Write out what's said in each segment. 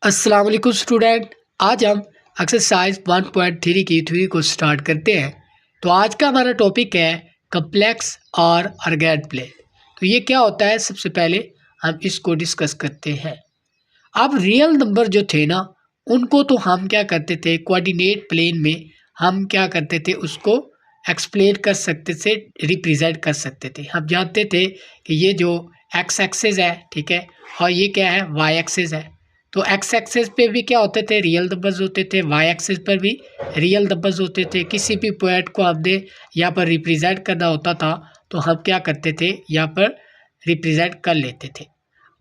अस्सलाम वालेकुम स्टूडेंट। आज हम एक्सरसाइज 1.3 की थ्योरी को स्टार्ट करते हैं। तो आज का हमारा टॉपिक है कम्प्लेक्स और ऑर्गेड प्लेन। तो ये क्या होता है, सबसे पहले हम इसको डिस्कस करते हैं। अब रियल नंबर जो थे ना, उनको तो हम क्या करते थे, कोऑर्डिनेट प्लेन में हम क्या करते थे, उसको एक्सप्लेन कर सकते थे, रिप्रेजेंट कर सकते थे। हम जानते थे कि ये जो एक्स एक्सिस है, ठीक है, और ये क्या है, वाई एक्सिस है। तो एक्स एक्सिस पे भी क्या होते थे, रियल नंबर्स होते थे, वाई एक्सिस पर भी रियल नंबर्स होते थे। किसी भी पॉइंट को हमने यहाँ पर रिप्रेजेंट करना होता था तो हम क्या करते थे, यहाँ पर रिप्रेजेंट कर लेते थे।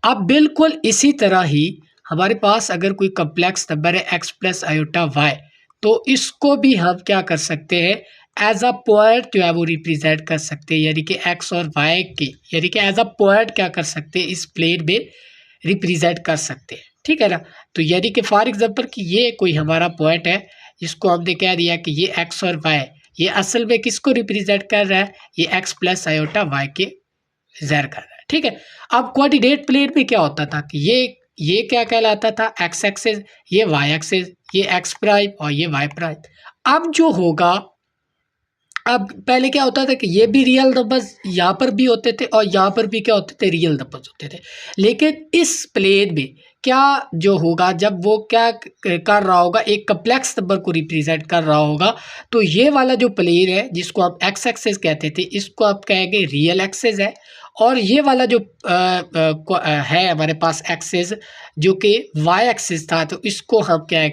अब बिल्कुल इसी तरह ही हमारे पास अगर कोई कम्प्लेक्स नंबर है एक्स प्लस आयोटा वाई, तो इसको भी हम क्या कर सकते हैं, एज अ पॉइंट जो है वो रिप्रेजेंट कर सकते हैं। यानी कि एक्स और वाई के, यानी कि एज अ पॉइंट क्या कर सकते हैं, इस प्लेन में रिप्रेजेंट कर सकते हैं। ठीक है ना। तो यानी कि फॉर एग्जांपल कि ये कोई हमारा पॉइंट है जिसको हमने कह दिया कि ये एक्स और वाई, ये असल में किसको रिप्रेजेंट कर रहा है, ये एक्स प्लस आयोटा वाई के ज़ाहिर कर रहा है। ठीक है। अब कोऑर्डिनेट प्लेन में क्या होता था कि ये क्या कहलाता था, एक्स एक्सिस, ये वाई एक्सिस, ये एक्स प्राइम और ये वाई प्राइम। अब जो होगा, अब पहले क्या होता था कि ये भी रियल नंबर्स यहाँ पर भी होते थे और यहाँ पर भी क्या होते थे, रियल नंबर्स होते थे। लेकिन इस प्लेन में क्या जो होगा, जब वो क्या कर रहा होगा, एक कम्प्लेक्स नंबर को रिप्रेजेंट कर रहा होगा, तो ये वाला जो प्लेन है जिसको आप एक्स एक्सिस कहते थे, इसको आप कहेंगे रियल एक्सिस है। और ये वाला जो है हमारे पास एक्सिस, जो कि वाई एक्सिस था, तो इसको हम क्या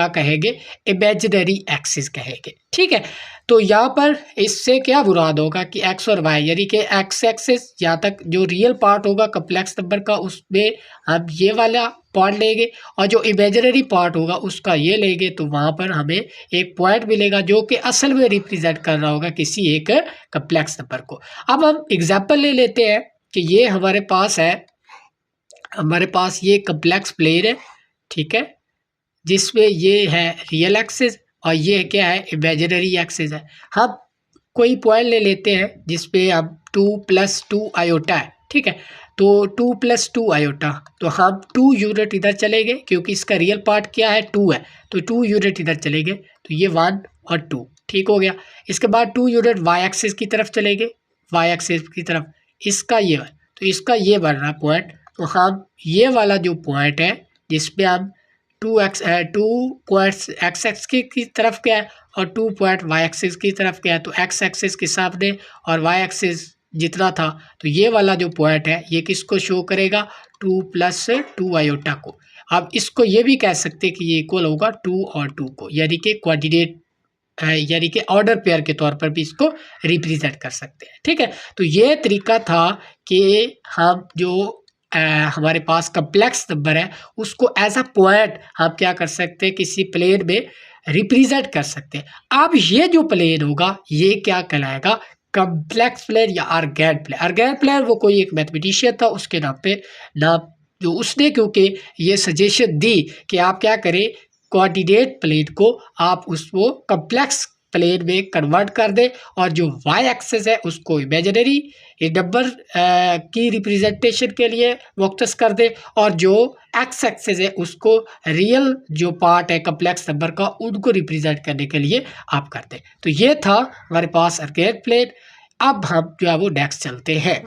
कहेंगे, इमेजिनरी एक्सिस कहेंगे। ठीक है। तो यहाँ पर इससे क्या मुराद होगा कि एक्स और वाई, यानी कि एक्स एक्सिस यहाँ तक जो रियल पार्ट होगा कम्प्लेक्स नंबर का, उसमें हम ये वाला पार्ट लेंगे, और जो इमेजिनरी पार्ट होगा उसका ये लेंगे। तो वहाँ पर हमें एक पॉइंट मिलेगा जो कि असल में रिप्रेजेंट कर रहा होगा किसी एक कम्प्लेक्स नंबर को। अब हम एग्जाम्पल ले लेते हैं कि ये हमारे पास है, हमारे पास ये कम्प्लेक्स प्लेन है, ठीक है, जिसमें ये है रियल एक्सिस और ये क्या है, इमेजिनरी एक्सिस है। हम कोई पॉइंट ले लेते हैं जिसपे अब 2+2 आयोटा है। ठीक है। तो 2+2 आयोटा, तो हम 2 यूनिट इधर चलेंगे क्योंकि इसका रियल पार्ट क्या है, 2 है, तो 2 यूनिट इधर चलेंगे, तो ये 1 और 2 ठीक हो गया। इसके बाद 2 यूनिट वाई एक्सिस की तरफ चलेंगे, वाई एक्सिस की तरफ, इसका ये, तो इसका ये बन रहा पॉइंट। तो हम ये वाला जो पॉइंट है जिसपे हम 2 पॉइंट्स एक्स एक्स की तरफ क्या है और 2 पॉइंट वाई एक्सिस की तरफ क्या है, तो एक्स एक्सिस के सामने और वाई एक्सिस जितना था, तो ये वाला जो पॉइंट है ये किसको शो करेगा, 2+2 आयोटा को। अब इसको ये भी कह सकते हैं कि ये इक्वल होगा 2 और 2 को, यानी कि कोऑर्डिनेट, यानी कि ऑर्डर पेयर के तौर पर भी इसको रिप्रेजेंट कर सकते हैं। ठीक है। तो ये तरीका था कि हम जो हमारे पास कम्प्लेक्स नंबर है उसको एज अ पॉइंट हम क्या कर सकते हैं, किसी प्लेन में रिप्रेजेंट कर सकते हैं। अब ये जो प्लेन होगा ये क्या कहलाएगा, कम्प्लेक्स प्लेन या ऑर्गेड प्लेन। ऑर्गेड प्लेन वो कोई एक मैथमेटिशियन था, उसके नाम पे नाम जो उसने, क्योंकि ये सजेशन दी कि आप क्या करें, कोऑर्डिनेट प्लेन को आप उसको कम्प्लेक्स प्लेन में कन्वर्ट कर दें, और जो वाई एक्सिस है उसको इमेजिनरी नंबर की रिप्रेजेंटेशन के लिए मुख्तस कर दे, और जो एक्स एक्सिस है उसको रियल जो पार्ट है कम्प्लेक्स नंबर का, उनको रिप्रेजेंट करने के लिए आप कर दें। तो ये था हमारे पास ऑर्गेड प्लेन। अब हम जो है वो नेक्स्ट चलते हैं।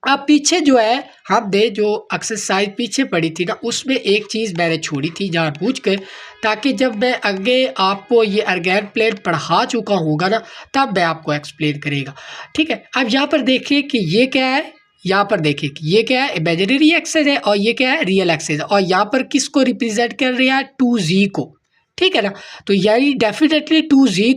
अब पीछे जो है हमने जो एक्सरसाइज पीछे पड़ी थी ना, उसमें एक चीज़ मैंने छोड़ी थी जानबूझकर, ताकि जब मैं आगे आपको ये ऑर्गेड प्लेन पढ़ा चुका होगा ना, तब मैं आपको एक्सप्लेन करेगा। ठीक है। अब यहाँ पर देखिए कि ये क्या है, यहाँ पर देखिए कि ये क्या है, इमेजिनरी एक्सिस है, और ये क्या है, रियल एक्सिस है, और यहाँ पर किसको रिप्रेजेंट कर रहा है, 2z को। ठीक है ना। तो यानी डेफिनेटली 2z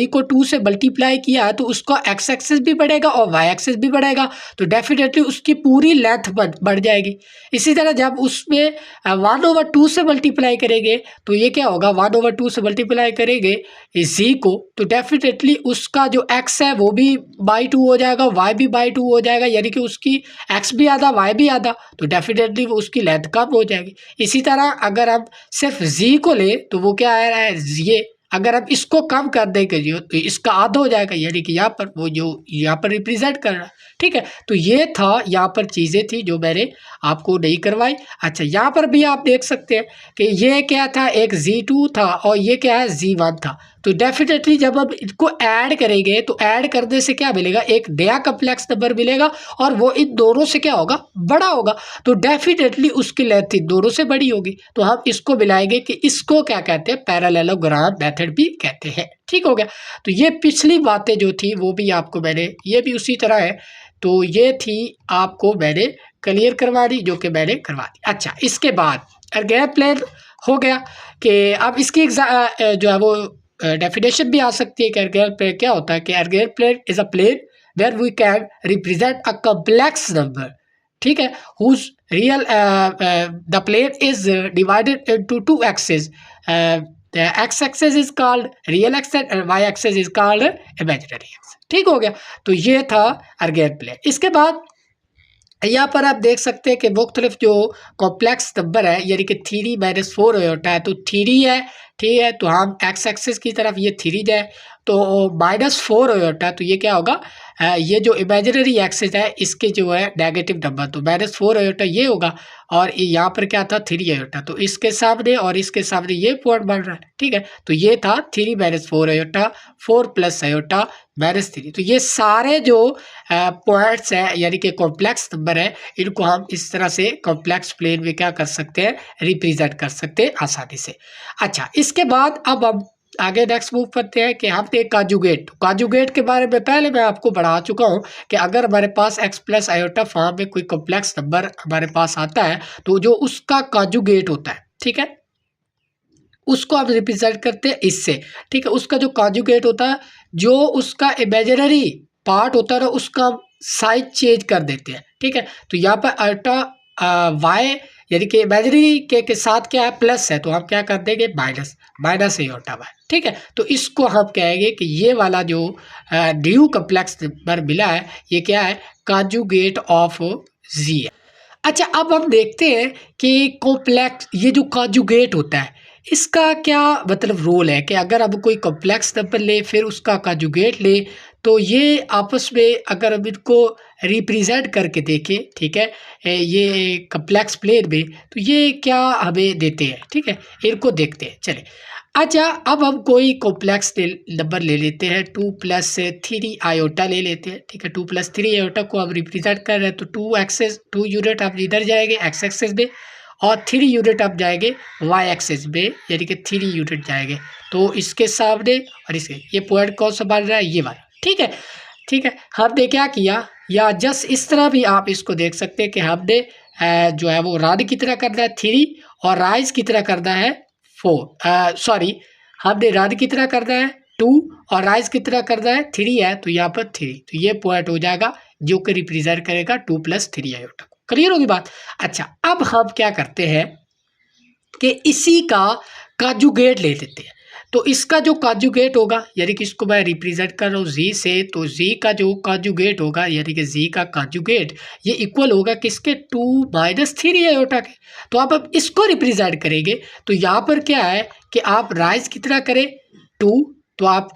को 2 से मल्टीप्लाई किया है तो उसका एक्स एक्सिस भी बढ़ेगा और वाई एक्सिस भी बढ़ेगा, तो डेफिनेटली उसकी पूरी लेंथ बढ़ जाएगी। इसी तरह जब उसमें 1/2 से मल्टीप्लाई करेंगे तो ये क्या होगा, 1/2 से मल्टीप्लाई करेंगे z को, तो डेफिनेटली उसका जो x है वो भी बाई 2 हो जाएगा, y भी बाई 2 हो जाएगा, यानी कि उसकी x भी आधा y भी आधा, तो डेफिनेटली वो उसकी लेंथ कम हो जाएगी। इसी तरह अगर हम सिर्फ z को ले तो वो क्या आ रहा है, ये अगर हम इसको कम कर देंगे जो तो इसका आधा हो जाएगा, यानी कि यहाँ पर वो जो यहाँ पर रिप्रेजेंट कर रहा है। ठीक है, तो ये था यहाँ पर चीज़ें थी जो मैंने आपको नहीं करवाई। अच्छा, यहाँ पर भी आप देख सकते हैं कि ये क्या था, एक Z2 था और ये क्या है Z1 था। तो डेफिनेटली जब हम इसको ऐड करेंगे तो ऐड करने से क्या मिलेगा, एक नया कम्प्लेक्स नंबर मिलेगा और वो इन दोनों से क्या होगा, बड़ा होगा। तो डेफिनेटली उसकी लेंथ इन दोनों से बड़ी होगी। तो हम इसको मिलाएंगे कि इसको क्या कहते हैं, पैरेललोग्राम मेथड भी कहते हैं। ठीक हो गया। तो ये पिछली बातें जो थी वो भी आपको मैंने, ये भी उसी तरह है। तो ये थी आपको मैंने क्लियर करवा दी, जो कि मैंने करवा दी। अच्छा, इसके बाद अर्गेन प्लेन हो गया कि अब इसकी जो है वो डेफिनेशन भी आ सकती है कि अर्गेन प्लेन क्या होता है, कि Argand plane is a plane where we can represent a complex number. ठीक है, whose real the plane is divided into two axes. The x-axis is called real axis and y-axis is called imaginary axis। ठीक हो गया। तो ये था organ plane. इसके बाद यहाँ पर आप देख सकते हैं कि मुख्तलिफ जो कॉम्प्लेक्स नंबर है, यानी कि 3d-4 होता है, तो 3 है, ठीक है, तो हम एक्स एक्सिस की तरफ ये 3 जाए तो -4 होता है, तो ये क्या होगा, ये जो इमेजिनरी एक्सिस है इसके जो है नेगेटिव नंबर, तो -4 होता ये होगा और यहाँ पर क्या था, 3 होता, तो इसके सामने और इसके सामने ये पॉइंट बन रहा है। ठीक है, तो ये था 3 - 4 होता, 4 + आयोटा -3। तो ये सारे जो पॉइंट्स है यानी कि कॉम्प्लेक्स नंबर है, इनको हम इस तरह से कॉम्प्लेक्स प्लेन में क्या कर सकते हैं, रिप्रेजेंट कर सकते हैं आसानी से। अच्छा, इसके बाद अब हम आगे नेक्स्ट मूव करते हैं कि हम कांजुगेट। कांजुगेट के बारे में पहले मैं आपको बढ़ा चुका हूँ कि अगर हमारे पास x + आयोटा फॉर्म में कोई कॉम्प्लेक्स नंबर हमारे पास आता है तो जो उसका कांजुगेट होता है, ठीक है, उसको आप रिप्रेजेंट करते हैं इससे। ठीक है, उसका जो कांजुगेट होता है, जो उसका इमेजिनरी पार्ट होता है ना, उसका साइज चेंज कर देते हैं। ठीक है, तो यहाँ पर आयोटा y यानी कि इमेजिनरी के साथ क्या है, प्लस है, तो हम क्या कर देंगे, माइनस आयोटा y। ठीक है, तो इसको हम कहेंगे कि ये वाला जो न्यू कॉम्प्लेक्स नंबर मिला है, ये क्या है, कांजुगेट ऑफ z है। अच्छा, अब हम देखते हैं कि कॉम्प्लेक्स, ये जो कांजुगेट होता है इसका क्या मतलब रोल है, कि अगर हम कोई कॉम्प्लेक्स नंबर ले फिर उसका कांजुगेट ले, तो ये आपस में अगर हम इनको रिप्रेजेंट करके देखें, ठीक है, ये कॉम्प्लेक्स प्लेन में, तो ये क्या हमें देते हैं। ठीक है, इनको देखते हैं, चले। अच्छा, अब हम कोई कॉम्प्लेक्स नंबर ले लेते हैं, 2 + 3 आयोटा ले लेते हैं। ठीक है, 2 + 3 आयोटा को हम रिप्रेजेंट कर रहे हैं, तो 2 यूनिट आप इधर जाएंगे एक्स एक्सिस में और 3 यूनिट आप जाएंगे वाई एक्सिस में, यानी कि 3 यूनिट जाएंगे। तो इसके सामने और इसके, ये पॉइंट कौन सा बन रहा है, ये वाला। ठीक है, ठीक है, हमने क्या किया, या जस्ट इस तरह भी आप इसको देख सकते हैं कि हमने जो है वो राड की तरह करना है 3 और राइज की तरह करना है 4, सॉरी, हमने राड की तरह करना है 2 और राइज की तरह करना है 3 है, तो यहाँ पर 3, तो ये पॉइंट हो जाएगा जो कि रिप्रेजेंट करेगा 2 + 3 आयोटा को। क्लियर होगी बात। अच्छा, अब हम क्या करते हैं कि इसी का कांजुगेट ले लेते हैं। तो इसका जो कांजुगेट होगा, यानी कि इसको मैं रिप्रेजेंट कर रहा हूँ z से, तो z का जो कांजुगेट होगा, यानी कि z का कांजुगेट ये इक्वल होगा किसके, 2 - 3 आयोटा के। तो आप इसको रिप्रेजेंट करेंगे तो यहाँ पर क्या है कि आप राइज की तरह करें 2, तो आप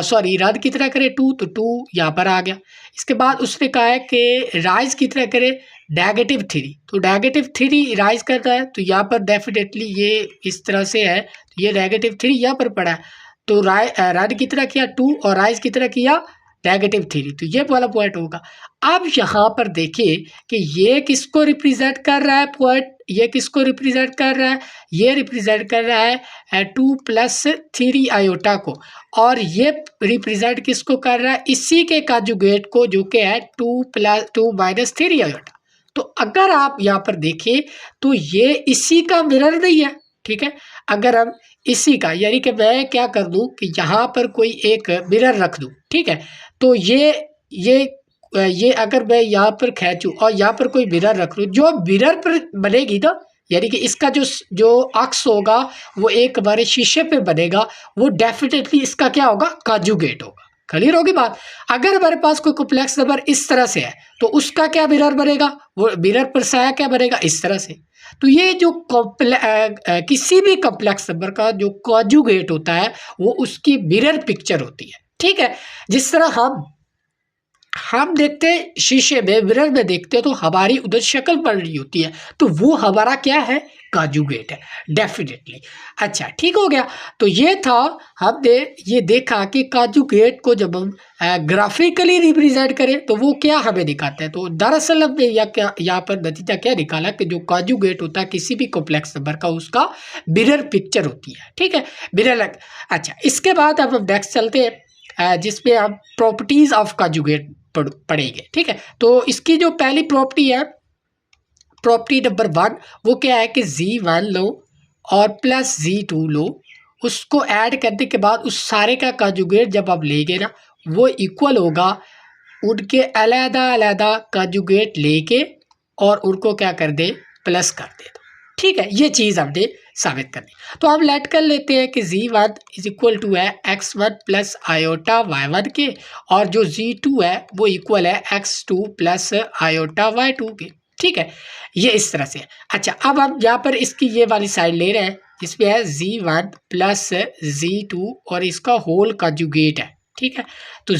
सॉरी, राइज की तरह करें 2, तो 2 यहाँ पर आ गया। इसके बाद उसने कहा है कि राइज की तरह करें -3, तो -3 राइज कर रहा है, तो यहाँ पर डेफिनेटली ये इस तरह से है, तो ये -3 यहाँ पर पड़ा है, तो राइज की तरह किया 2 और राइज की तरह किया -3, तो ये वाला पॉइंट होगा। अब यहाँ पर देखिए कि ये किसको रिप्रेजेंट कर रहा है पॉइंट, ये किसको रिप्रेजेंट कर रहा है, ये रिप्रेजेंट कर रहा है 2 + 3 आयोटा को, और ये रिप्रेजेंट किसको कर रहा है, इसी के कांजुगेट को, जो कि है 2 - 3 आयोटा। तो अगर आप यहाँ पर देखिए तो ये इसी का मिरर नहीं है। ठीक है, अगर हम इसी का, यानी कि मैं क्या कर दूं कि यहाँ पर कोई एक मिरर रख दूं, ठीक है, तो ये अगर मैं यहाँ पर खींचूं और यहाँ पर कोई मिरर रख लूँ, जो मिरर पर बनेगी ना, यानी कि इसका जो अक्स होगा वो एक हमारे शीशे पे बनेगा, वो डेफिनेटली इसका क्या होगा, कांजुगेट होगा। क्लियर होगी बात। अगर हमारे पास कोई कॉम्प्लेक्स नंबर इस तरह से है तो उसका क्या मिरर बनेगा, वो मिरर पर साया क्या बनेगा, इस तरह से। तो ये जो किसी भी कॉम्प्लेक्स नंबर का जो कॉन्जुगेट होता है वो उसकी मिरर पिक्चर होती है, ठीक है। जिस तरह हम देखते हैं शीशे में, मिरर में देखते हैं तो हमारी उधर शक्ल पड़ रही होती है, तो वो हमारा क्या है, कॉन्जुगेट है डेफिनेटली। अच्छा ठीक हो गया। तो ये था, हमने ये देखा कि कॉन्जुगेट को जब हम ग्राफिकली रिप्रेजेंट करें तो वो क्या हमें दिखाता है। तो दरअसल हमने यहाँ पर नतीजा क्या निकाला कि जो कॉन्जुगेट होता है किसी भी कॉम्प्लेक्स नंबर का उसका मिरर पिक्चर होती है, ठीक है, मिरर। अच्छा इसके बाद अब हम नेक्स्ट चलते हैं जिसमें हम प्रॉपर्टीज ऑफ कॉन्जुगेट पढ़ेंगे, ठीक है। तो इसकी जो पहली प्रॉपर्टी है, प्रॉपर्टी नंबर 1, वो क्या है कि Z1 लो और प्लस Z2 लो, उसको ऐड करने के बाद उस सारे का कॉन्जुगेट जब आप लेंगे ना वो इक्वल होगा उनके अलग अलग कॉन्जुगेट लेके और उनको क्या कर दे, प्लस कर दे, ठीक है। ये चीज़ हमने साबित करनी। तो हम लेट कर लेते हैं कि Z1 इज इक्वल टू है x1 प्लस आयोटा y1 के, और जो Z2 है वो इक्वल है x2 प्लस आयोटा y2 के, ठीक है। ये इस तरह से है। अच्छा अब हम यहाँ पर इसकी ये वाली साइड ले रहे हैं जिसमें है Z1 प्लस Z2 और इसका होल कॉन्जुगेट है, ठीक है। तो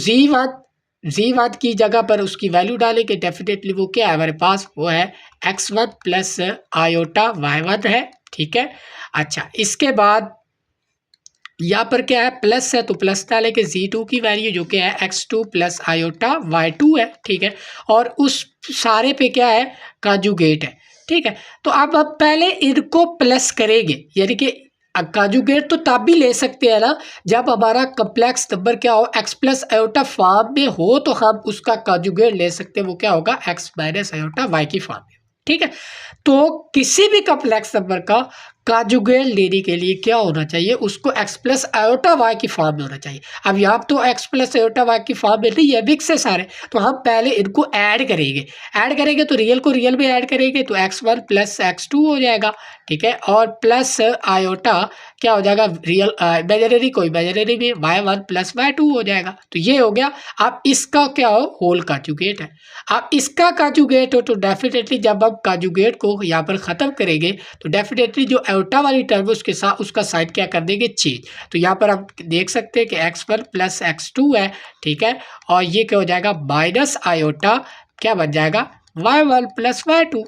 Z1 की जगह पर उसकी वैल्यू डालेंगे, डेफिनेटली वो क्या है हमारे पास, वो है x1 प्लस आयोटा y1 है, ठीक है। अच्छा इसके बाद यहाँ पर क्या है, प्लस है तो प्लस डालेंगे, Z2 की वैल्यू जो कि है x2 प्लस आयोटा y2 है, ठीक है। और उस सारे पे क्या है, कॉन्जुगेट है, ठीक है। तो अब पहले इनको प्लस करेंगे, यानी कि कॉन्जुगेट तो तब भी ले सकते हैं ना जब हमारा कॉम्प्लेक्स नंबर क्या हो, x प्लस आयोटा फॉर्म में हो, तो हम उसका कॉन्जुगेट ले सकते हैं, वो क्या होगा, x माइनस आयोटा y की फॉर्म में, ठीक है। तो किसी भी कॉम्प्लेक्स नंबर का कॉन्जुगेट लेने के लिए क्या होना चाहिए, उसको x प्लस आयोटा वाई की फॉर्म में होना चाहिए। अब यहाँ तो x प्लस आयोटा वाई की फॉर्म में नहीं है, मिक्स है सारे, तो हम पहले इनको ऐड करेंगे तो रियल को रियल में ऐड करेंगे तो x1 प्लस x2 हो जाएगा, ठीक है। और प्लस आयोटा क्या हो जाएगा, रियल इमेजिनरी को इमेजिनरी में y1 प्लस y2 हो जाएगा। तो ये हो गया। अब इसका क्या हो, होल कॉन्जुगेट है। अब इसका कॉन्जुगेट हो तो डेफिनेटली जब हम कॉन्जुगेट को यहाँ पर ख़त्म करेंगे तो डेफिनेटली जो आयोटा वाली टर्म उसके साथ उसका साइन क्या कर देंगे, चेंज। तो यहाँ पर आप देख सकते हैं कि x1 प्लस x2 है, ठीक है। और ये क्या हो जाएगा, माइनस आयोटा क्या बन जाएगा, y1 प्लस y2,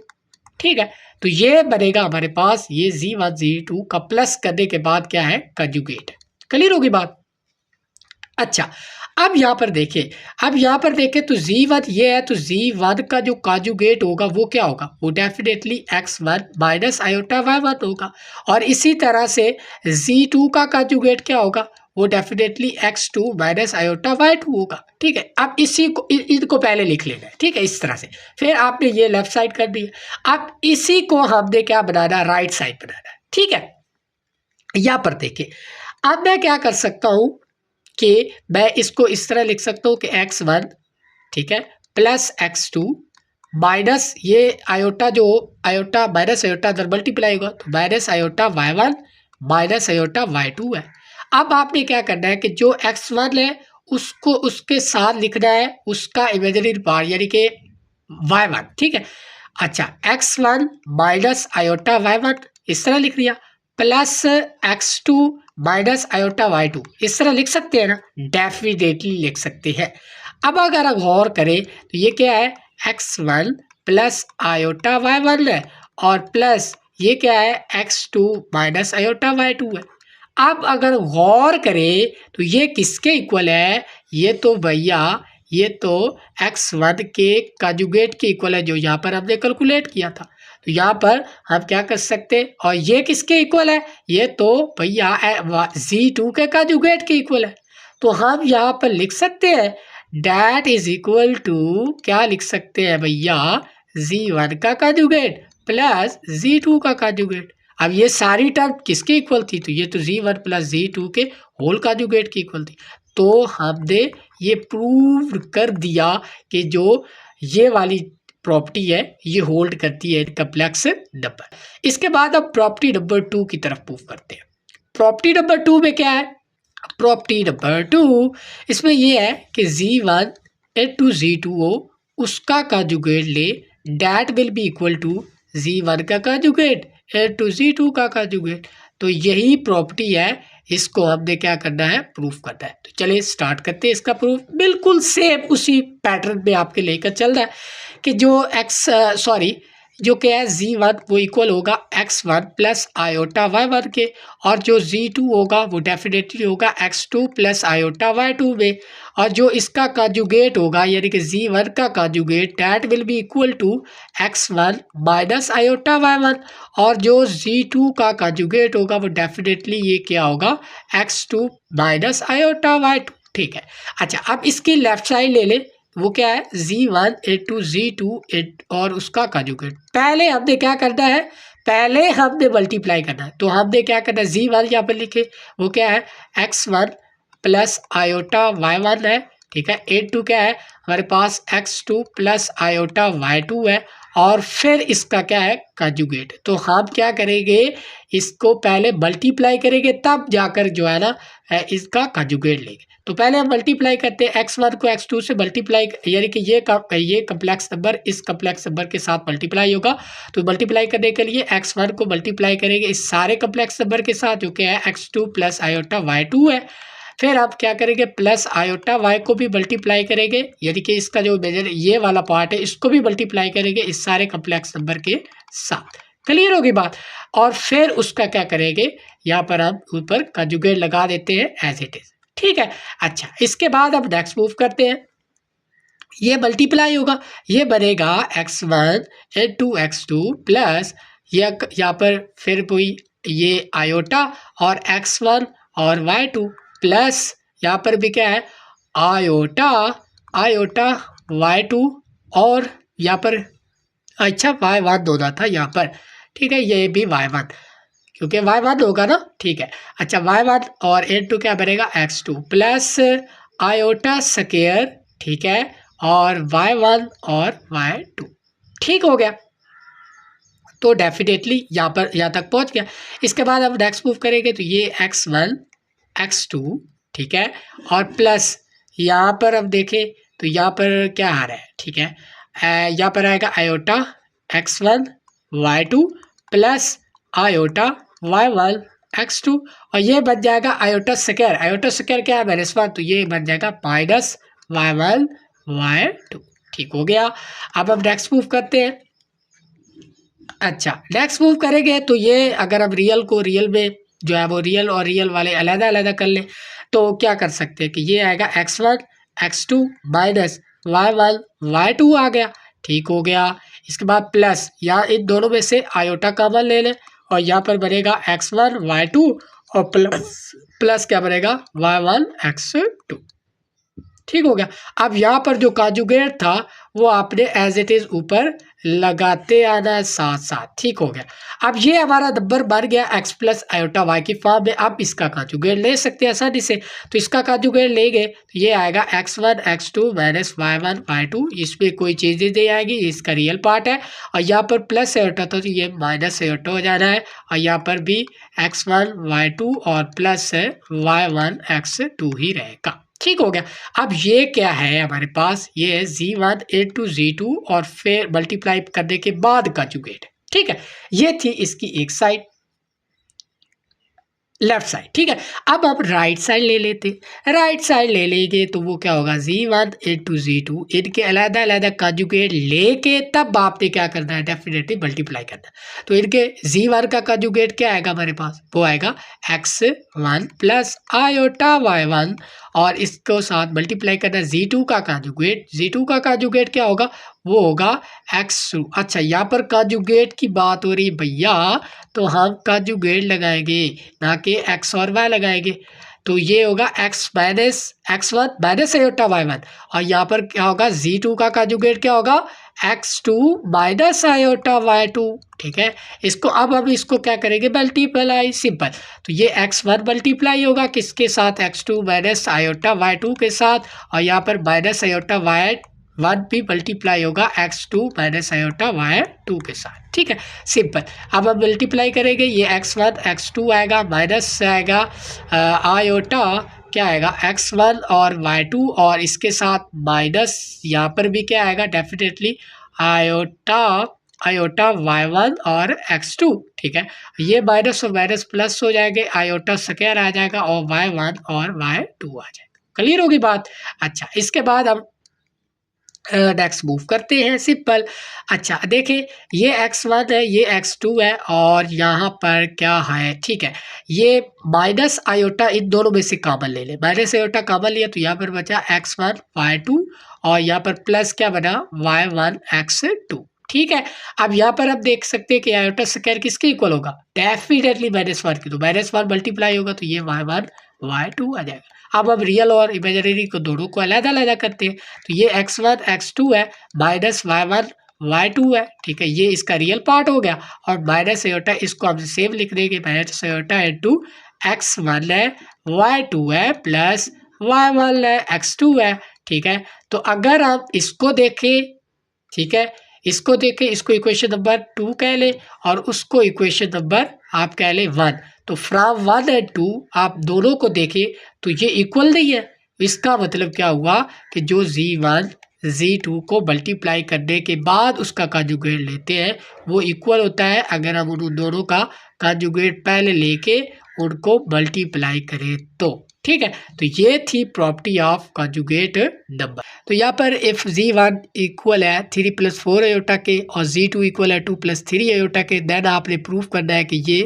ठीक है। तो ये बनेगा हमारे पास, ये Z1 Z2 का प्लस करने के बाद क्या है, कॉन्जुगेट है। क्लियर होगी बात। अच्छा अब यहाँ पर देखें तो Z1 ये है, तो Z1 का जो कॉन्जुगेट होगा वो क्या होगा, वो definitely x1 minus iota y1 होगा। और इसी तरह से Z2 का कॉन्जुगेट क्या होगा, वो definitely x2 minus iota y2 होगा, ठीक है। अब इनको पहले लिख लेना है, ठीक है, इस तरह से। फिर आपने ये लेफ्ट साइड कर दी। अब इसी को हमने क्या बनाना, राइट साइड बनाना है, ठीक है। यहाँ पर देखिए, अब मैं क्या कर सकता हूँ कि मैं इसको इस तरह लिख सकता हूँ कि x1, ठीक है, प्लस x2 माइनस ये आयोटा, जो iota minus iota other multiply होगा तो minus iota y1 minus iota y2 है। अब आपने क्या करना है कि जो x1 है उसको उसके साथ लिखना है उसका इमेजिनरी पार्ट, यानी कि y1, ठीक है। अच्छा x1 माइनस आयोटा y1 इस तरह लिख लिया, plus x2 minus iota y2 इस तरह लिख सकते हैं ना, डेफिनेटली लिख सकते हैं। अब अगर हम गौर करें तो ये क्या है, x1 प्लस आयोटा y1 है और प्लस ये क्या है, x2 माइनस आयोटा y2 है। अब अगर गौर करें तो ये किसके इक्वल है, ये तो भैया ये तो x1 के कॉन्जुगेट के इक्वल है जो यहाँ पर हमने कैलकुलेट किया था। तो यहाँ पर हम क्या कर सकते हैं, और ये किसके इक्वल है, ये तो भैया Z2 के कॉन्जुगेट के इक्वल है। तो हम यहाँ पर लिख सकते हैं डैट इज इक्वल टू, क्या लिख सकते हैं भैया, Z1 का कॉन्जुगेट प्लस Z2 का कॉन्जुगेट। अब ये सारी टर्म किसके इक्वल थी, तो ये तो Z1 प्लस Z2 के होल कॉन्जुगेट की इक्वल थी। तो हमने ये प्रूव कर दिया कि जो ये वाली प्रॉपर्टी है ये होल्ड करती है कॉम्प्लेक्स नंबर। इसके बाद अब प्रॉपर्टी नंबर 2 की तरफ मूव करते हैं। प्रॉपर्टी नंबर 2 में क्या है, प्रॉपर्टी नंबर 2 इसमें ये है कि Z1 इंटू Z2 हो उसका कॉन्जुगेट ले, that will be equal to Z1 का कंजुगेट इनटू Z2 का कंजुगेट। तो यही प्रॉपर्टी है, इसको हमने क्या करना है, प्रूफ करना है। तो चलिए स्टार्ट करते हैं इसका प्रूफ। बिल्कुल सेम उसी पैटर्न में आपके लेकर चल रहा है कि जो क्या है Z1 वो इक्वल होगा x1 प्लस आयोटा y1 के, और जो Z2 होगा वो डेफिनेटली होगा x2 प्लस आयोटा y2 में, और जो इसका कंजुगेट होगा यानी कि Z1 का conjugate that will be equal to x1 minus iota y1, और जो Z2 का कंजुगेट होगा वो डेफिनेटली ये क्या होगा, x2 माइनस आयोटा y2। ठीक है, अच्छा अब इसकी लेफ्ट साइड ले ले, वो क्या है Z1 इंटू Z2 और उसका कंजुगेट। पहले हमने क्या करना है, पहले हमने मल्टीप्लाई करना है। तो हमने क्या करना है, Z1 यहाँ पर लिखे, वो क्या है x1 प्लस आयोटा y1 है, ठीक है, इंटू क्या है हमारे पास x2 प्लस आयोटा y2 है, और फिर इसका क्या है कंजुगेट। तो हम क्या करेंगे, इसको पहले मल्टीप्लाई करेंगे तब जाकर जो है ना इसका कंजुगेट लेंगे। तो पहले हम मल्टीप्लाई करते हैं x1 को x2 से मल्टीप्लाई, यानी कि ये कम्प्लेक्स नंबर इस कम्प्लेक्स नंबर के साथ मल्टीप्लाई होगा। तो मल्टीप्लाई करने के लिए x1 को मल्टीप्लाई करेंगे इस सारे कम्प्लेक्स नंबर के साथ जो क्या है x2 प्लस आयोटा y2 है। फिर आप क्या करेंगे, प्लस आयोटा y को भी मल्टीप्लाई करेंगे, यानी कि इसका जो मेजर ये वाला पार्ट है इसको भी मल्टीप्लाई करेंगे इस सारे कम्प्लेक्स नंबर के साथ। क्लियर होगी बात। और फिर उसका क्या करेंगे, यहाँ पर हम ऊपर कंजुगेट लगा देते हैं एज इट इज। ठीक है, अच्छा इसके बाद अब नेक्स्ट मूव करते हैं, ये मल्टीप्लाई होगा, ये बनेगा x1 इंटू x2 प्लस यहाँ पर फिर कोई ये आयोटा और x1 और y2 प्लस यहाँ पर भी क्या है आयोटा y2 और यहाँ पर अच्छा y1 होना था यहाँ पर, ठीक है, ये भी y1 क्योंकि y1 होगा ना, ठीक है। अच्छा y1 और इंटू क्या बनेगा x2 प्लस आयोटा स्क्वायर, ठीक है, और y1 और y2, ठीक हो गया। तो डेफिनेटली यहाँ पर यहाँ तक पहुँच गया। इसके बाद हम नेक्स्ट मूव करेंगे, तो ये x1 x2, ठीक है, और प्लस यहाँ पर हम देखें तो यहाँ पर क्या आ रहा है, ठीक है, यहाँ पर आएगा iota x1 y2 plus iota y1 x2, और ये बन जाएगा आयोटा स्क्वायर। आयोटा स्क्वायर क्या है -1, तो ये बन जाएगा माइनस y1 y2। ठीक हो गया। अब हम नेक्स्ट मूव करते हैं। अच्छा नेक्स्ट मूव करेंगे तो ये अगर हम रियल को रियल में जो है वो रियल और रियल वाले अलग अलग कर लें तो क्या कर सकते हैं कि ये आएगा x1 x2 minus y1 y2 आ गया। ठीक हो गया। इसके बाद प्लस यहाँ इन दोनों में से आयोटा कॉमन ले लें और यहाँ पर बनेगा x1 y2 और प्लस क्या बनेगा y1 x2। ठीक हो गया। अब यहाँ पर जो कॉन्जुगेट था वो आपने एज इट इज ऊपर लगाते आना साथ साथ। ठीक हो गया। अब ये हमारा नंबर बन गया x प्लस आयोटा वाई की फॉर्म में। अब इसका कॉन्जुगेट ले सकते हैं आसानी से, तो इसका कॉन्जुगेट लेंगे तो ये आएगा x1 x2 minus y1 y2। इसमें कोई चीज़ नहीं आएगी, इसका रियल पार्ट है। और यहाँ पर प्लस आयोटा था तो ये माइनस आयोटा हो जाना है। और यहाँ पर भी x1 y2 और प्लस y1 x2 ही रहेगा। ठीक हो गया। अब ये क्या है हमारे पास, ये है z1 इंटू z2 और फिर मल्टीप्लाई करने के बाद कॉन्जुगेट। ठीक है, ये थी इसकी एक साइड, लेफ्ट साइड। ठीक है, अब आप राइट साइड ले लेते। राइट साइड ले लेंगे तो वो क्या होगा z1 इंटू z2, इनके अलग अलग कॉन्जुगेट लेके तब आपने क्या करना है, डेफिनेटली मल्टीप्लाई करना है। तो इनके z1 का कॉन्जुगेट क्या आएगा हमारे पास, वो आएगा x1 प्लस आयोटा y1 और इसको साथ मल्टीप्लाई करना z2 का कॉन्जुगेट। z2 का कॉन्जुगेट क्या होगा, वो होगा x2। अच्छा यहाँ पर कॉन्जुगेट की बात हो रही भैया, तो हम कॉन्जुगेट लगाएंगे ना कि x और y लगाएंगे। तो ये होगा x minus x1 minus iota y1 और यहाँ पर क्या होगा z2 का कॉन्जुगेट क्या होगा x2 माइनस आयोटा y2। ठीक है, इसको अब हम इसको क्या करेंगे, मल्टीप्लाई, सिंपल। तो ये x1 मल्टीप्लाई होगा किसके साथ, x2 माइनस आयोटा y2 के साथ, और यहाँ पर माइनस आयोटा y1 भी मल्टीप्लाई होगा x2 माइनस आयोटा y2 के साथ। ठीक है, सिंपल। अब हम मल्टीप्लाई करेंगे, ये x1 x2 आएगा, माइनस आएगा आयोटा क्या आएगा x1 और y2 और इसके साथ माइनस यहाँ पर भी क्या आएगा, डेफिनेटली आयोटा आयोटा y1 और x2, ठीक है। ये माइनस और माइनस प्लस हो जाएंगे, आयोटा स्क्वायर आ जाएगा और y1 और y2 आ जाएगा। क्लियर होगी बात। अच्छा, इसके बाद हम नेक्स्ट मूव करते हैं, सिंपल। अच्छा देखिए, ये x1 है, ये x2 है और यहाँ पर क्या है, ठीक है। ये माइनस आयोटा इन दोनों में से कॉमन ले ले, माइनस आयोटा कॉमन लिया तो यहाँ पर बचा x1 y2 और यहाँ पर प्लस क्या बना y1 x2, ठीक है। अब यहाँ पर आप देख सकते हैं कि आयोटा स्क्वायर किसके इक्वल होगा, डेफिनेटली -1 की, तो -1 मल्टीप्लाई होगा तो ये y1 y2 आ जाएगा। अब हम रियल और इमेजिनरी को दोनों को अलग अलग करते हैं, तो ये x1 x2 है, माइनस y1 y2 है, ठीक है। ये इसका रियल पार्ट हो गया और माइनस आयोटा इसको हम सेम लिख देंगे, माइनस आयोटा इंटू x1 है y2 है प्लस y1 है x2 है, ठीक है। तो अगर आप इसको देखें, ठीक है, इसको देखें, इसको इक्वेशन नंबर 2 कह ले और उसको इक्वेशन नंबर आप कह ले 1, तो फ्रॉम 1 एंड 2 आप दोनों को देखें तो ये इक्वल नहीं है। इसका मतलब क्या हुआ कि जो z1 z2 को मल्टीप्लाई करने के बाद उसका कॉन्जुगेट लेते हैं वो इक्वल होता है अगर हम उन दोनों का कॉन्जुगेट पहले लेके उनको मल्टीप्लाई करें तो, ठीक है। तो ये थी प्रॉपर्टी ऑफ कॉन्जुगेट नंबर। तो यहाँ पर इफ z1 इक्वल है 3 + 4 आयोटा के और z2 इक्वल है 2 + 3 आयोटा के, देन आपने प्रूफ करना है कि ये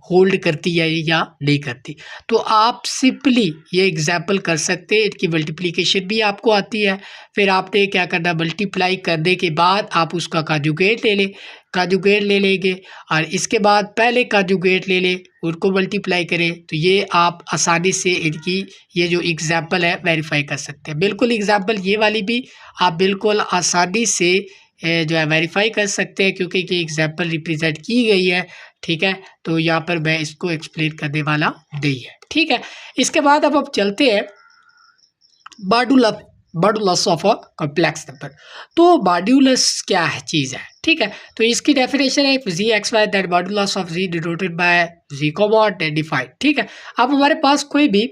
होल्ड करती है या नहीं करती। तो आप सिंपली ये एग्जाम्पल कर सकते हैं, इनकी मल्टीप्लिकेशन भी आपको आती है, फिर आपने क्या करना, मल्टीप्लाई करने के बाद आप उसका कॉन्जुगेट ले लें, कॉन्जुगेट ले लेंगे और इसके बाद पहले कॉन्जुगेट ले लें, उनको मल्टीप्लाई करें, तो ये आप आसानी से इनकी ये जो एग्जाम्पल है वेरीफाई कर सकते हैं। बिल्कुल एग्जाम्पल ये वाली भी आप बिल्कुल आसानी से जो है वेरीफाई कर सकते हैं क्योंकि ये एग्जाम्पल रिप्रेजेंट की गई है, ठीक है। तो यहाँ पर मैं इसको एक्सप्लेन करने वाला नहीं है, ठीक है। इसके बाद अब चलते हैं modulus of a complex number. तो मॉड्यूलस क्या है चीज़ है, ठीक है। तो इसकी डेफिनेशन है G x y that modulus of G denoted by G को मॉड डिफाइंड, ठीक है। अब हमारे पास कोई भी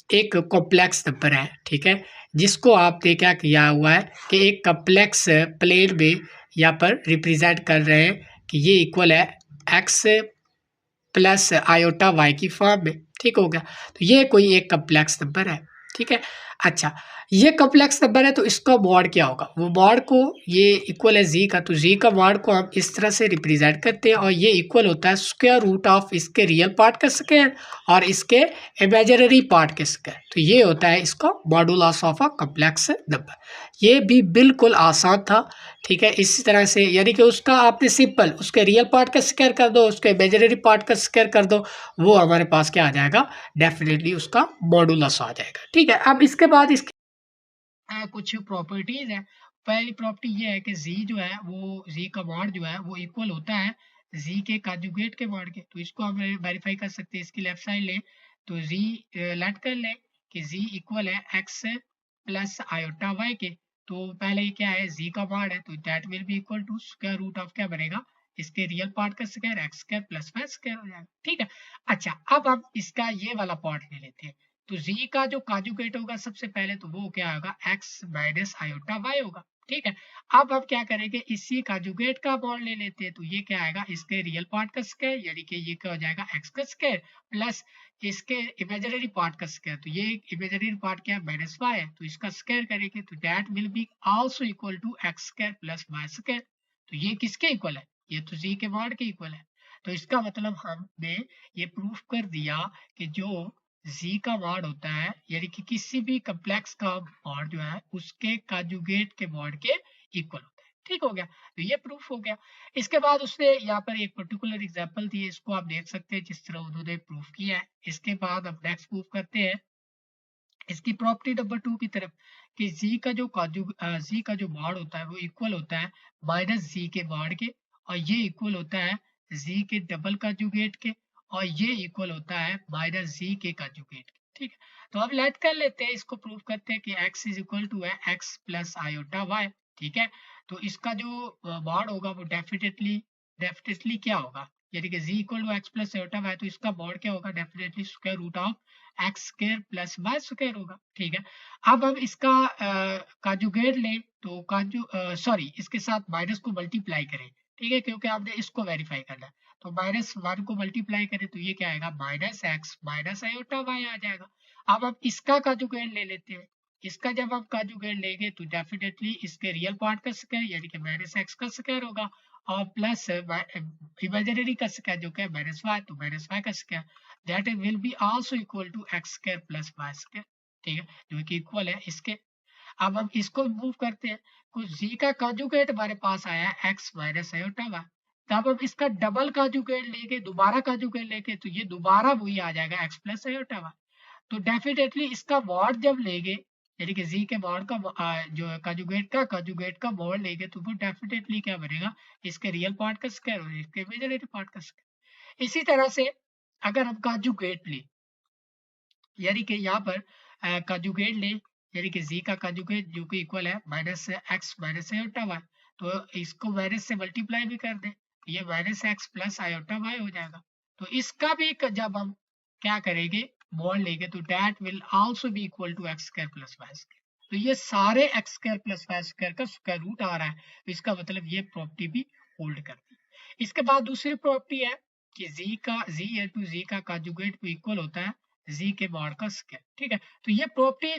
एक कॉम्प्लेक्स नंबर है, ठीक है, जिसको आपने क्या किया हुआ है कि एक कॉम्प्लेक्स प्लेन में यहाँ पर रिप्रेजेंट कर रहे हैं कि ये इक्वल है एक्स प्लस आयोटा वाई की फॉर्म में, ठीक हो गया। तो ये कोई एक कॉम्प्लेक्स नंबर है, ठीक है। अच्छा, ये कॉम्प्लेक्स नंबर है तो इसका मॉड क्या होगा, वो मॉड को ये इक्वल है जी का, तो जी का मॉड को हम इस तरह से रिप्रेजेंट करते हैं और ये इक्वल होता है स्क्वायर रूट ऑफ इसके रियल पार्ट का स्क्वायर और इसके इमेजिनरी पार्ट के स्क्वायर। तो ये होता है इसका modulus of a complex number. ये भी बिल्कुल आसान था, ठीक है। इसी तरह से यानी कि उसका आपने सिंपल उसके रियल पार्ट का स्क्वायर कर दो, उसके इमेजिनरी पार्ट का स्क्वायर कर दो, वो हमारे पास क्या आ जाएगा, डेफिनेटली उसका मॉडुलस आ जाएगा, ठीक है। अब इसके बाद इसके कुछ प्रॉपर्टीज है। पहली प्रॉपर्टी ये है कि z जो है वो z का मॉड जो है वो इक्वल होता है z के कॉन्जुगेट के मॉड के। तो इसको हम वेरीफाई कर सकते हैं, इसकी लेफ्ट साइड ले तो z लेट कर ले कि z इक्वल है x प्लस आयोटा y के। तो पहले ये क्या है, z का मॉड है तो that will be equal to square root of क्या बनेगा, इसके रियल पार्ट का square x square plus y square हो जाएगा, ठीक है। अच्छा, अब हम इसका ये वाला पार्ट ले लेते हैं। तो z का जो कॉन्जुगेट होगा सबसे पहले तो वो क्या होगा, x माइनस आयोटा y होगा, ठीक है। अब हम क्या करेंगे, इसी कॉन्जुगेट का मॉड ले लेते हैं, तो ये क्या आएगा, इसके रियल पार्ट का स्क्वायर यानी कि ये क्या हो जाएगा x का स्क्वायर प्लस इसके इमेजिनरी पार्ट का स्क्वायर। तो ये इमेजिनरी पार्ट क्या है, माइनस y है, तो इसका स्क्वायर करेंगे तो that will be also equal to x square plus y square. तो ये किसके इक्वल है, ये तो z के मॉड के इक्वल है। तो इसका मतलब हमने ये प्रूफ कर दिया कि जो z का मॉड होता है यानी कि किसी भी कॉम्प्लेक्स का मॉड जो है उसके कॉन्जुगेट के मॉड के इक्वल होता है, ठीक हो गया। तो ये प्रूफ हो गया। इसके बाद उसने यहाँ पर एक पर्टिकुलर एग्जांपल दी है, इसको आप देख सकते हैं जिस तरह उन्होंने प्रूफ किया है। इसके बाद अब नेक्स्ट प्रूफ करते हैं इसकी प्रॉपर्टी नंबर 2 की तरफ कि z का जो मॉड होता है वो इक्वल होता है माइनस z के मॉड के और ये इक्वल होता है z के डबल कॉन्जुगेट के और ये इक्वल होता है माइनस z के कॉन्जुगेट के, ठीक है। तो अब लेट कर लेते हैं, इसको प्रूव करते हैं कि x इज इक्वल टू है x प्लस आयोटा y, ठीक है। तो इसका जो मॉड होगा वो डेफिनेटली क्या होगा, यानी कि z equal to x plus iota y, तो इसका मॉड क्या होगा, definitely square root of X square plus Y square होगा, ठीक है। अब हम इसका कॉन्जुगेट लें तो इसके साथ माइनस को मल्टीप्लाई करें ठीक है, क्योंकि आपने इसको वेरीफाई करना है। तो -1 को मल्टीप्लाई करें तो ये क्या आएगा, -x माइनस आयोटा y आ जाएगा। अब हम इसका कांजुगेट ले लेते हैं। इसका जब हम कांजुगेट लेंगे तो डेफिनेटली इसके रियल पार्ट का स्क्वायर यानी कि -x का स्क्वायर होगा, और प्लस इमेजिनरी का स्क्वायर जो कि -y, तो -y का square, that will be also equal to x square plus y square. ठीक है, जो कि इक्वल है इसके। अब हम इसको मूव करते हैं, कुछ z का कांजुगेट हमारे पास आया है x माइनस आयोटा y, तब हम इसका डबल कांजुगेट लेके, दोबारा कांजुगेट लेके, तो ये दोबारा वही आ जाएगा x प्लस आयोटा y। तो डेफिनेटली इसका मॉड जब लेंगे, यानी कि z के मॉड का जो कांजुगेट का मॉड लेंगे, तो वो डेफिनेटली क्या बनेगा, इसके रियल पार्ट का स्क्वायर और इसके इमेजिनरी पार्ट का स्क्वायर। इसी तरह से अगर हम कांजुगेट लें, यानी कि यहाँ पर कांजुगेट ले, यानी कि z का कांजुगेट जो कि इक्वल है -x माइनस आयोटा y, तो इसको माइनस से मल्टीप्लाई भी कर दें, ये -x प्लस आयोटा y हो जाएगा। तो इसका भी जब हम क्या करेंगे, मॉड लेंगे, तो that will also be equal to x square plus y square. तो ये सारे x square plus y square का स्क्वायर रूट आ रहा है, तो इसका मतलब ये प्रॉपर्टी भी होल्ड करती है। इसके बाद दूसरी प्रॉपर्टी है कि z का कांजुगेट को इक्वल होता है z के मॉड का स्क्वायर। ठीक है, तो ये प्रॉपर्टी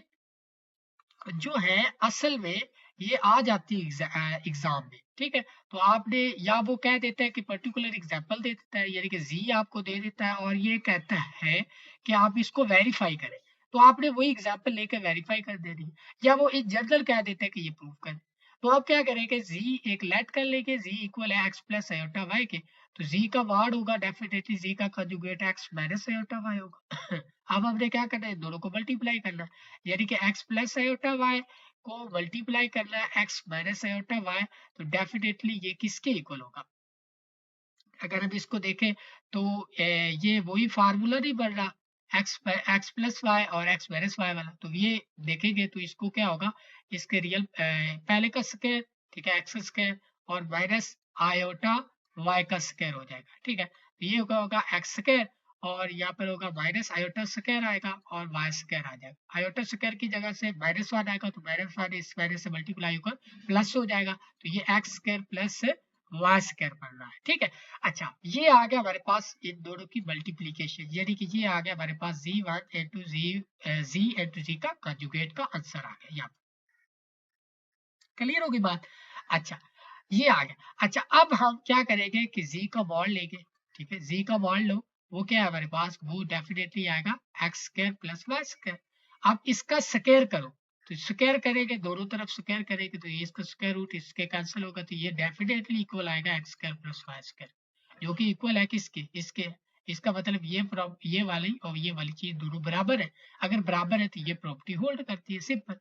जो है असल में ये आ जाती है एग्जाम में। ठीक है, तो आपने, या वो कह देता है कि पर्टिकुलर एग्जांपल दे देता है, यानी कि z आपको दे देता है और ये कहता है कि आप इसको वेरीफाई करें, तो आपने वही एग्जांपल लेकर वेरीफाई कर देनी है, या वो एक जनरल कह देता है कि ये प्रूव कर। तो आप क्या करेंगे, z एक लेट कर लेंगे, z इक्वल है x प्लस आयोटा y के, तो z का वार्ड होगा डेफिनेटली z का conjugate x minus iota y होगा। अब हमने क्या करना है, दोनों को मल्टीप्लाई करना है, यानी कि x प्लस आयोटा y को मल्टीप्लाई करना है x माइनस आयोटा y, तो डेफिनेटली ये किसके इक्वल होगा। अगर हम इसको देखें तो ये वही फार्मूला नहीं बन रहा, x प्लस वाई और x माइनस वाई वाला, तो ये देखेंगे तो इसको क्या होगा, इसके रियल पहले का स्क्वायर, ठीक है, x स्क्वायर और माइनस आयोटा y का स्क्वायर हो जाएगा। ठीक है, तो ये होगा x स्क्वायर, और यहाँ पर होगा माइनस आयोटा स्क्वायर आएगा और y स्क्वायर आ जाएगा। आयोटा स्क्वायर की जगह से -1 आएगा, तो -1 इस माइनस से मल्टीप्लाई होकर प्लस हो जाएगा, तो ये x square plus y square बन रहा है। ठीक है, अच्छा, ये आ गया हमारे पास इन दोनों की मल्टीप्लीकेशन, यानी कि ये आ गया हमारे पास z1 इंटू z का कंजुगेट का आंसर आ गया। यहाँ क्लियर होगी बात। अच्छा, ये आ गया। अच्छा, अब हम क्या करेंगे कि z का मॉड लेंगे। ठीक है, z का मॉड लो, वो क्या है हमारे पास, वो डेफिनेटली आएगा x square plus Y square. अब इसका स्क्वायर करो, तो स्क्वायर करेंगे, दोनों तरफ स्क्वायर करेंगे, तो ये इसका स्क्वायर रूट इसके कैंसिल होगा, तो ये डेफिनेटली इक्वल आएगा x square plus Y square, जो कि इक्वल है किसके, इसके। इसका मतलब ये वाली और ये वाली चीज दोनों बराबर है। अगर बराबर है तो ये प्रॉपर्टी होल्ड करती है, सिंपल।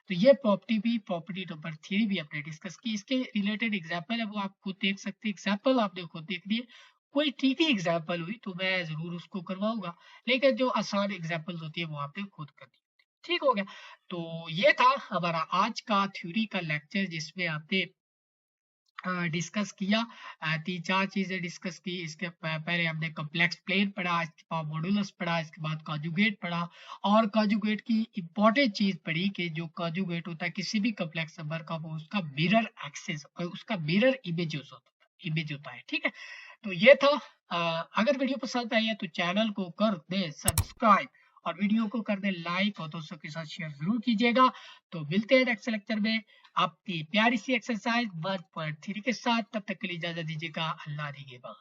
तो ये प्रॉपर्टी नंबर 3 भी हमने डिस्कस की। इसके रिलेटेड एग्जांपल है वो आप खुद देख सकते हैं, एग्जांपल आपने खुद देखनी है। कोई ट्रिकी एग्जांपल हुई तो मैं जरूर उसको करवाऊंगा, लेकिन जो आसान एग्जांपल होती है वो आपने खुद करनी होती है। ठीक हो गया, तो ये था हमारा आज का थ्योरी का लेक्चर, जिसमें आपने डिस्कस किया, 3-4 चीजें डिस्कस की। इसके पहले हमने कॉम्प्लेक्स प्लेन पढ़ा, इसके बाद मॉडुलस पढ़ा, इसके बाद कॉन्जुगेट पढ़ा, और कॉन्जुगेट की इंपॉर्टेंट चीज पढ़ी कि जो कॉन्जुगेट होता है किसी भी कॉम्प्लेक्स नंबर का, वो उसका मिरर एक्सिस और उसका मिरर इमेज होता है। ठीक है, तो ये था। अगर वीडियो पसंद आई है तो चैनल को कर दे सब्सक्राइब, और वीडियो को कर दे लाइक, और दोस्तों के साथ शेयर जरूर कीजिएगा। तो मिलते हैं नेक्स्ट लेक्चर में आपकी प्यारी सी एक्सरसाइज 1.3 के साथ। तब तक के लिए इजाजत दीजिएगा, अल्लाह निगहबान।